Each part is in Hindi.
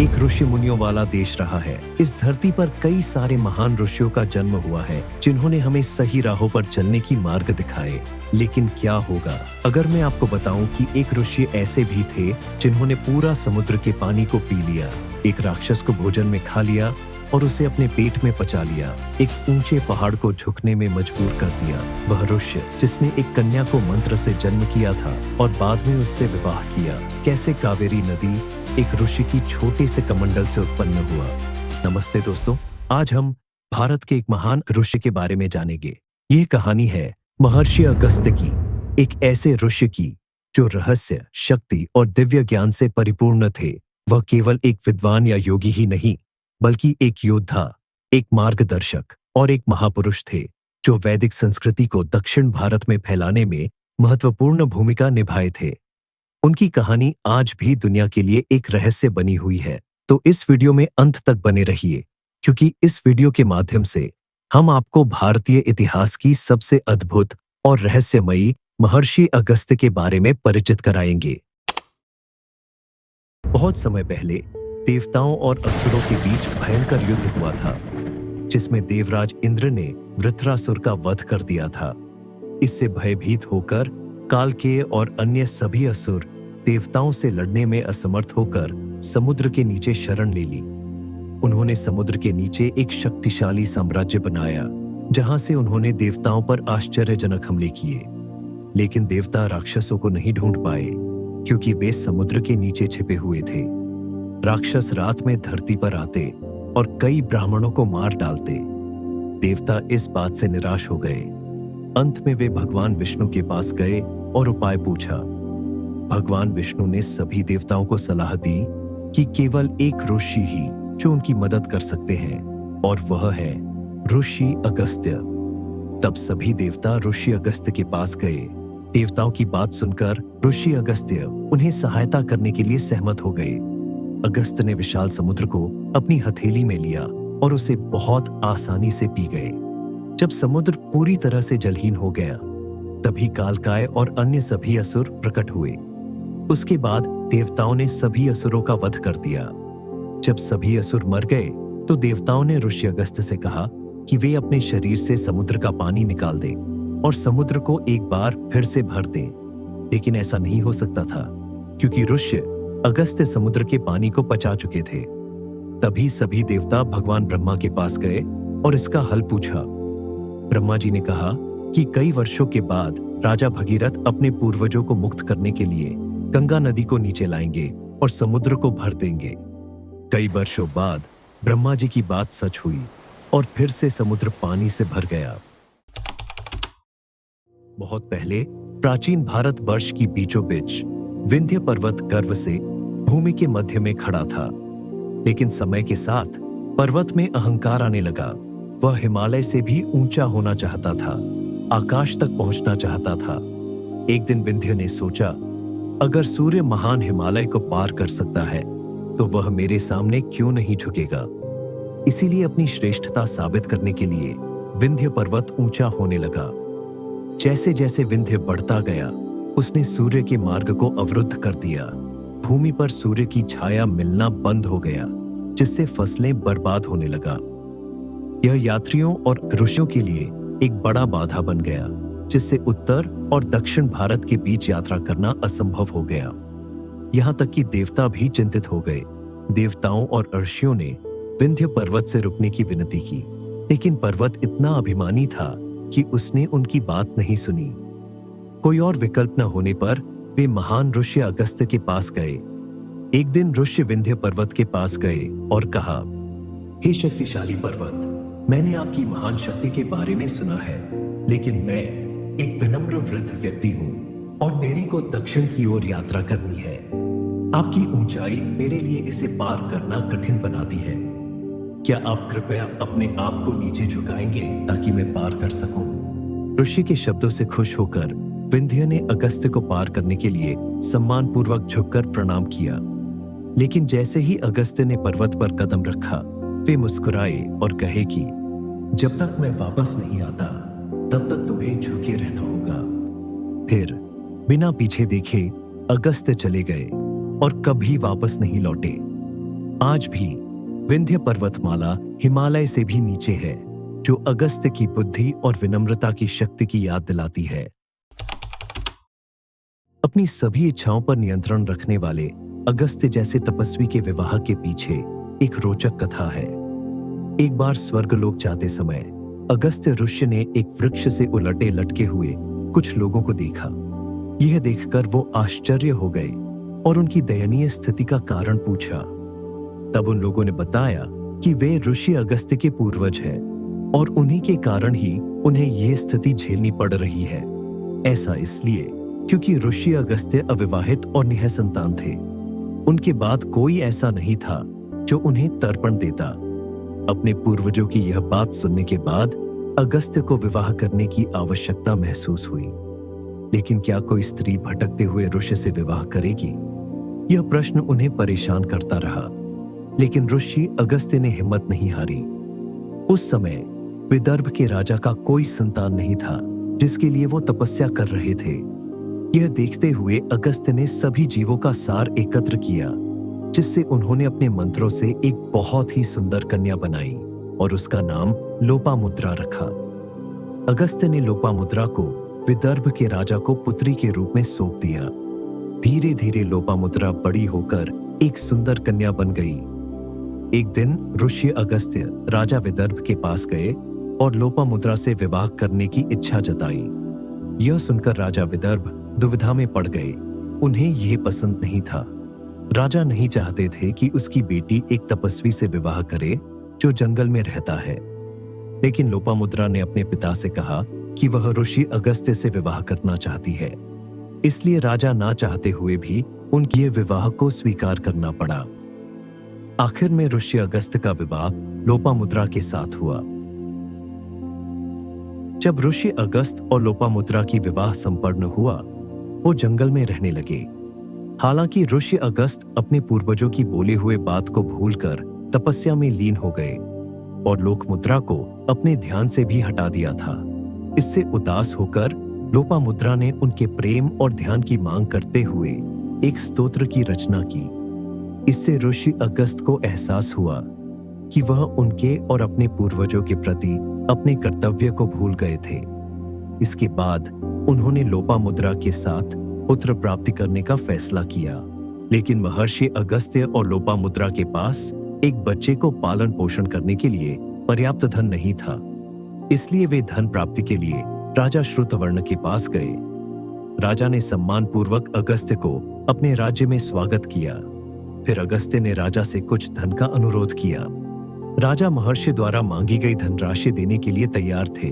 एक ऋषि मुनियों वाला देश रहा है। इस धरती पर कई सारे महान ऋषियों का जन्म हुआ है, जिन्होंने हमें सही राहों पर चलने की मार्ग दिखाए। लेकिन क्या होगा अगर मैं आपको बताऊं कि एक ऋषि ऐसे भी थे जिन्होंने पूरा समुद्र के पानी को पी लिया, एक राक्षस को भोजन में खा लिया और उसे अपने पेट में पचा लिया, एक ऊंचे पहाड़ को झुकने में मजबूर कर दिया। वह ऋषि जिसने एक कन्या को मंत्र से जन्म किया था और बाद में उससे विवाह किया। कैसे कावेरी नदी एक ऋषि की छोटे से कमंडल से उत्पन्न हुआ। नमस्ते दोस्तों, आज हम भारत के एक महान ऋषि के बारे में जानेंगे। ये कहानी है महर्षि अगस्त्य की, एक ऐसे ऋषि की जो रहस्य, शक्ति और दिव्य ज्ञान से परिपूर्ण थे। वह केवल एक विद्वान या योगी ही नहीं, बल्कि एक योद्धा, एक मार्गदर्शक और एक महापुरुष थे, जो वैदिक संस्कृति को दक्षिण भारत में फैलाने में महत्वपूर्ण भूमिका निभाए थे। उनकी कहानी आज भी दुनिया के लिए एक रहस्य बनी हुई है। तो इस वीडियो में अंत तक बने रहिए, क्योंकि इस वीडियो के माध्यम से हम आपको भारतीय इतिहास की सबसे अद्भुत और रहस्यमयी महर्षि अगस्त्य के बारे में परिचित कराएंगे। बहुत समय पहले देवताओं और असुरों के बीच भयंकर युद्ध हुआ था, जिसमें देवराज इंद्र ने वृत्रासुर का वध कर दिया था। इससे भयभीत होकर कालकेय और अन्य सभी असुर देवताओं से लड़ने में असमर्थ होकर समुद्र के नीचे शरण ले ली। उन्होंने समुद्र के नीचे एक शक्तिशाली साम्राज्य बनाया, जहां से उन्होंने देवताओं पर आश्चर्यजनक हमले किए। लेकिन देवता राक्षसों को नहीं ढूंढ पाए, क्योंकि वे समुद्र के नीचे छिपे हुए थे। राक्षस रात में धरती पर आते और कई ब्राह्मणों को मार डालते। देवता इस बात से निराश हो गए। अंत में वे भगवान विष्णु के पास गए और उपाय पूछा। भगवान विष्णु ने सभी देवताओं को सलाह दी कि केवल एक ऋषि ही जो उनकी मदद कर सकते हैं, और वह है ऋषि अगस्त्य। तब सभी देवता ऋषि अगस्त्य के पास गए। देवताओं की बात सुनकर ऋषि अगस्त्य उन्हें सहायता करने के लिए सहमत हो गए। अगस्त्य ने विशाल समुद्र को अपनी हथेली में लिया और उसे बहुत आसानी से पी गए। जब समुद्र पूरी तरह से जलहीन हो गया, तभी कालकाय और अन्य सभी असुर प्रकट हुए। उसके बाद देवताओं ने सभी असुरों का वध कर दिया। जब सभी असुर मर गए, तो देवताओं ने ऋषि अगस्त्य से कहा कि वे अपने शरीर से समुद्र का पानी निकाल दें और समुद्र को एक बार फिर से भर दें। लेकिन ऐसा नहीं हो सकता था, क्योंकि ऋषि अगस्त्य समुद्र के पानी को पचा चुके थे। तभी सभी देवता भगवान ब्रह्मा के पास गए और इसका हल पूछा। ब्रह्मा जी ने कहा कि कई वर्षों के बाद राजा भगीरथ अपने पूर्वजों को मुक्त करने के लिए गंगा नदी को नीचे लाएंगे और समुद्र को भर देंगे। कई वर्षों बाद ब्रह्मा जी की बात सच हुई और फिर से समुद्र पानी से भर गया। बहुत पहले प्राचीन भारत वर्ष की बीचों बीच विंध्य पर्वत गर्व से भूमि के मध्य में खड़ा था। लेकिन समय के साथ पर्वत में अहंकार आने लगा। वह हिमालय से भी ऊंचा होना चाहता था, आकाश तक पहुंचना चाहता था। एक दिन विंध्य ने सोचा, अगर सूर्य महान हिमालय को पार कर सकता है, तो वह मेरे सामने क्यों नहीं झुकेगा। इसीलिए अपनी श्रेष्ठता साबित करने के लिए विंध्य पर्वत ऊंचा होने लगा। जैसे जैसे विंध्य बढ़ता गया, उसने सूर्य के मार्ग को अवरुद्ध कर दिया। भूमि पर सूर्य की छाया मिलना बंद हो गया, जिससे फसलें बर्बाद होने लगा। यह यात्रियों और ऋषियों के लिए एक बड़ा बाधा बन गया, जिससे उत्तर और दक्षिण भारत के बीच यात्रा करना असंभव हो गया। यहां तक कि देवता भी चिंतित हो गए। देवताओं और ऋषियों ने विंध्य पर्वत से रुकने की विनती की, लेकिन पर्वत इतना अभिमानी था कि उसने उनकी बात नहीं सुनी। कोई और विकल्प न होने पर वे महान ऋषि अगस्त्य के पास गए। एक दिन ऋषि विंध्य पर्वत के पास गए और कहा, हे शक्तिशाली पर्वत, मैंने आपकी महान शक्ति के बारे में सुना है, लेकिन मैं एक विनम्र वृद्ध व्यक्ति हूँ और मेरी को दक्षिण की ओर यात्रा करनी है। आपकी ऊंचाई मेरे लिए इसे पार करना कठिन बनाती है। क्या आप कृपया अपने आप को नीचे झुकाएंगे ताकि मैं पार कर सकूं? ऋषि के शब्दों से खुश होकर विंध्य ने अगस्त्य को पार करने के लिए सम्मानपूर्वक झुककर प्रणाम किया। लेकिन जैसे ही अगस्त्य ने पर्वत पर कदम रखा, वे मुस्कुराए और कहे कि जब तक मैं वापस नहीं आता, तब तक तुम्हें झुके रहना होगा। फिर बिना पीछे देखे अगस्त्य चले गए और कभी वापस नहीं लौटे। आज भी विंध्य पर्वतमाला हिमालय से भी नीचे है, जो अगस्त्य की बुद्धि और विनम्रता की शक्ति की याद दिलाती है। अपनी सभी इच्छाओं पर नियंत्रण रखने वाले अगस्त्य जैसे तपस्वी के विवाह के पीछे एक रोचक कथा है। एक बार स्वर्गलोक जाते समय अगस्त्य ऋषि ने एक वृक्ष से उलटे लटके हुए कुछ लोगों को देखा। यह देखकर वो आश्चर्य हो गए और उनकी दयनीय स्थिति का कारण पूछा। तब उन लोगों ने बताया कि वे ऋषि अगस्त्य के पूर्वज हैं और उन्हीं के कारण ही उन्हें यह स्थिति झेलनी पड़ रही है। ऐसा इसलिए क्योंकि ऋषि अगस्त्य अविवाहित और निःसंतान थे। उनके बाद कोई ऐसा नहीं था जो उन्हें तर्पण देता। अपने पूर्वजों की यह बात सुनने के बाद अगस्त्य को विवाह करने की आवश्यकता महसूस हुई। लेकिन क्या कोई स्त्री भटकते हुए ऋषि से विवाह करेगी? यह प्रश्न उन्हें परेशान करता रहा। लेकिन ऋषि अगस्त्य ने हिम्मत नहीं हारी। उस समय विदर्भ के राजा का कोई संतान नहीं था जिसके लिए वो तपस्या कर रहे थे। यह देखते हुए अगस्त्य ने सभी जीवों का सार एकत्र किया, जिससे उन्होंने अपने मंत्रों से एक बहुत ही सुंदर कन्या बनाई और उसका नाम लोपामुद्रा रखा। अगस्त्य ने लोपामुद्रा को विदर्भ के राजा को पुत्री के रूप में सौंप दिया। धीरे धीरे लोपामुद्रा बड़ी होकर एक सुंदर कन्या बन गई। एक दिन ऋषि अगस्त्य राजा विदर्भ के पास गए और लोपामुद्रा से विवाह करने की इच्छा जताई। यह सुनकर राजा विदर्भ दुविधा में पड़ गए। उन्हें यह पसंद नहीं था। राजा नहीं चाहते थे कि उसकी बेटी एक तपस्वी से विवाह करे जो जंगल में रहता है। लेकिन लोपामुद्रा ने अपने पिता से कहा कि वह ऋषि अगस्त्य से विवाह करना चाहती है। इसलिए राजा ना चाहते हुए भी उनके विवाह को स्वीकार करना पड़ा। आखिर में ऋषि अगस्त्य का विवाह लोपामुद्रा के साथ हुआ। जब ऋषि अगस्त्य और लोपामुद्रा की विवाह संपन्न हुआ, वो जंगल में रहने लगे। हालांकि ऋषि अगस्त्य अपने पूर्वजों की बोले हुए बात को भूलकर तपस्या में लीन हो गए और लोपामुद्रा को अपने ध्यान से भी हटा दिया था। इससे उदास होकर लोपामुद्रा ने उनके प्रेम और ध्यान की मांग करते हुए एक स्तोत्र की रचना की। इससे ऋषि अगस्त्य को एहसास हुआ कि वह उनके और अपने पूर्वजों के प्रति अपने कर्तव्य को भूल गए थे। इसके बाद उन्होंने लोपामुद्रा के साथ पुत्र प्राप्ति करने का फैसला किया। लेकिन महर्षि अगस्त्य और लोपामुद्रा के पास एक बच्चे को पालन पोषण करने के लिए पर्याप्त धन नहीं था। इसलिए वे धन प्राप्ति के लिए राजा श्रुतवर्ण के पास गए। राजा ने सम्मान पूर्वक अगस्त्य को अपने राज्य में स्वागत किया। फिर अगस्त्य ने राजा से कुछ धन का अनुरोध किया। राजा महर्षि द्वारा मांगी गई धनराशि देने के लिए तैयार थे।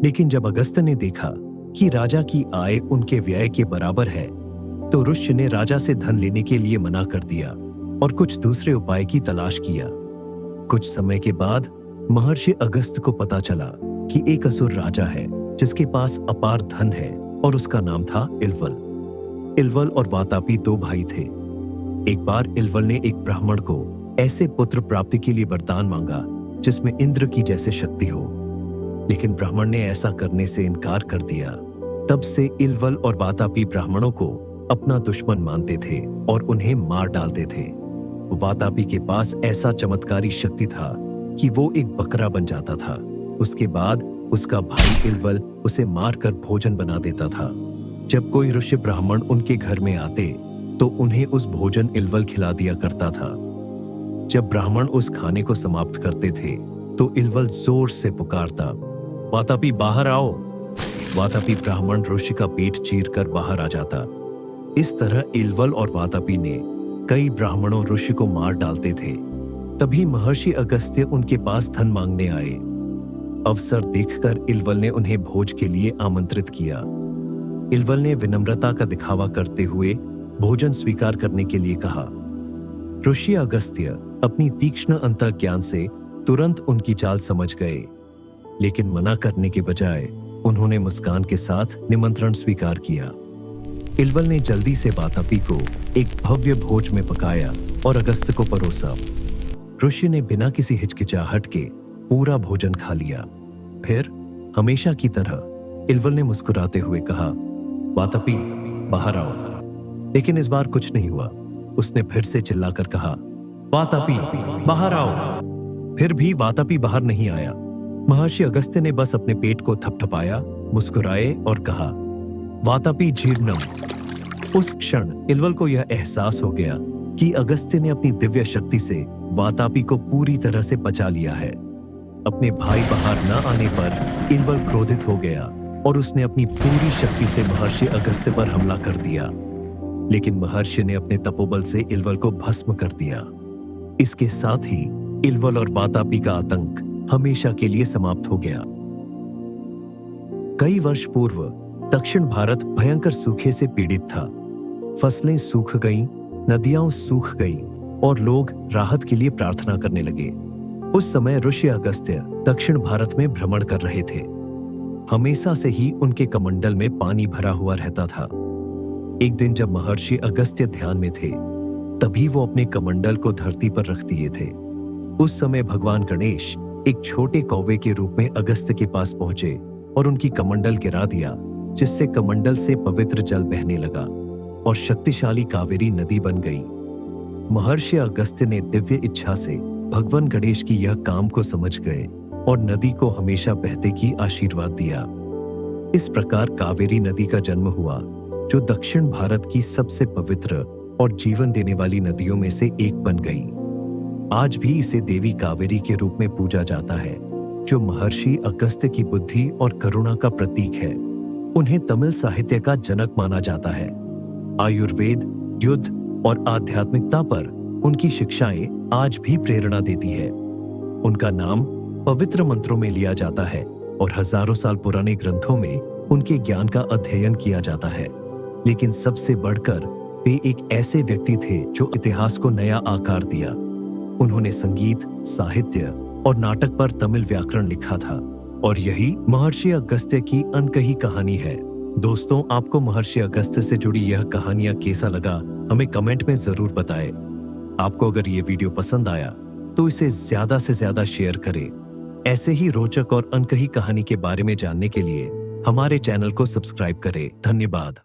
लेकिन जब अगस्त्य ने देखा कि राजा की आय उनके व्यय के बराबर है, तो ऋषि ने राजा से धन लेने के लिए मना कर दिया और कुछ दूसरे उपाय की तलाश किया। कुछ समय के बाद महर्षि अगस्त्य को पता चला कि एक असुर राजा है जिसके पास अपार धन है और उसका नाम था इल्वल। इल्वल और वातापी दो भाई थे। एक बार इल्वल ने एक ब्राह्मण को ऐसे पुत्र प्राप्ति के लिए वरदान मांगा जिसमें इंद्र की जैसे शक्ति हो, लेकिन ब्राह्मण ने ऐसा करने से इनकार कर दिया। तब से इल्वल और वातापी ब्राह्मणों को अपना दुश्मन मानते थे और उन्हें मार डालते थे। वातापी के पास ऐसा चमत्कारी शक्ति था कि वो एक बकरा बन जाता था। उसके बाद उसका भाई इल्वल उसे मारकर भोजन बना देता था। जब कोई ऋषि ब्राह्मण उनके घर में आते तो उन्हें उस भोजन इल्वल खिला दिया करता था। जब ब्राह्मण उस खाने को समाप्त करते थे तो इल्वल जोर से पुकारता, वातापी बाहर आओ। वातापी ब्राह्मण ऋषि का पेट चीरकर बाहर आ जाता। इस तरह इल्वल और वातापी ने कई ब्राह्मणों ऋषि को मार डालते थे। तभी महर्षि अगस्त्य उनके पास धन मांगने आए। अवसर देखकर इल्वल ने उन्हें भोज के लिए आमंत्रित किया। इल्वल ने विनम्रता का दिखावा करते हुए भोजन स्वीकार करने के लिए कहा। ऋषि अगस्त्य अपनी तीक्ष्ण अंतर्ज्ञान से तुरंत उनकी चाल समझ गए, लेकिन मना करने के बजाय उन्होंने मुस्कान के साथ निमंत्रण स्वीकार किया। इल्वल ने जल्दी से वातापी को एक भव्य भोज में पकाया और अगस्त्य को परोसा। ऋषि ने बिना किसी हिचकिचाहट के पूरा भोजन खा लिया। फिर हमेशा की तरह इल्वल ने मुस्कुराते हुए कहा, वातापी बाहर आओ। लेकिन इस बार कुछ नहीं हुआ। उसने फिर से चिल्लाकर कहा, वातापी, बाहर आओ। फिर भी वातापी बाहर नहीं आया। महर्षि अगस्त्य ने बस अपने पेट को थपथपाया, मुस्कुराए और कहा, वातापी जीर्णम। उस क्षण इल्वल को यह एहसास हो गया कि अगस्त्य ने अपनी दिव्य शक्ति से वातापी को पूरी तरह से पचा लिया है। अपने भाई बाहर न आने पर इल्वल क्रोधित हो गया और उसने अपनी पूरी शक्ति से महर्षि अगस्त्य पर हमला कर दिया। लेकिन महर्षि ने अपने तपोबल से इल्वल को भस्म कर दिया। इसके साथ ही इल्वल और वातापी का आतंक हमेशा के लिए समाप्त हो गया। कई वर्ष पूर्व दक्षिण भारत भयंकर सूखे से पीड़ित था। फसलें सूख गईं, नदियां सूख गईं और लोग राहत के लिए प्रार्थना करने लगे। उस समय ऋषि अगस्त्य दक्षिण भारत में भ्रमण कर रहे थे। हमेशा से ही उनके कमंडल में पानी भरा हुआ रहता था। एक दिन जब महर्षि अगस्त्य ध्यान में थे, तभी वो अपने कमंडल को धरती पर रख दिए थे। उस समय भगवान गणेश एक छोटे कौवे के रूप में अगस्त्य के पास पहुंचे और उनकी कमंडल गिरा दिया, जिससे कमंडल से पवित्र जल बहने लगा और शक्तिशाली कावेरी नदी बन गई। महर्षि अगस्त्य ने दिव्य इच्छा से भगवान गणेश की यह काम को समझ गए और नदी को हमेशा बहते की आशीर्वाद दिया। इस प्रकार कावेरी नदी का जन्म हुआ, जो दक्षिण भारत की सबसे पवित्र और जीवन देने वाली नदियों में से एक बन गई। आज भी इसे देवी कावेरी के रूप में पूजा जाता है, जो महर्षि अगस्त्य की बुद्धि और करुणा का प्रतीक है। उन्हें तमिल साहित्य का जनक माना जाता है। आयुर्वेद, युद्ध और आध्यात्मिकता पर उनकी शिक्षाएं आज भी प्रेरणा देती है। उनका नाम पवित्र मंत्रों में लिया जाता है और हजारों साल पुराने ग्रंथों में उनके ज्ञान का अध्ययन किया जाता है। लेकिन सबसे बढ़कर वे एक ऐसे व्यक्ति थे जो इतिहास को नया आकार दिया। उन्होंने संगीत, साहित्य और नाटक पर तमिल व्याकरण लिखा था और यही महर्षि अगस्त्य की अनकही कहानी है। दोस्तों, आपको महर्षि अगस्त्य से जुड़ी यह कहानियां कैसा लगा, हमें कमेंट में जरूर बताएं। आपको अगर ये वीडियो पसंद आया तो इसे ज्यादा से ज्यादा शेयर करें। ऐसे ही रोचक और अनकही कहानी के बारे में जानने के लिए हमारे चैनल को सब्सक्राइब करें। धन्यवाद।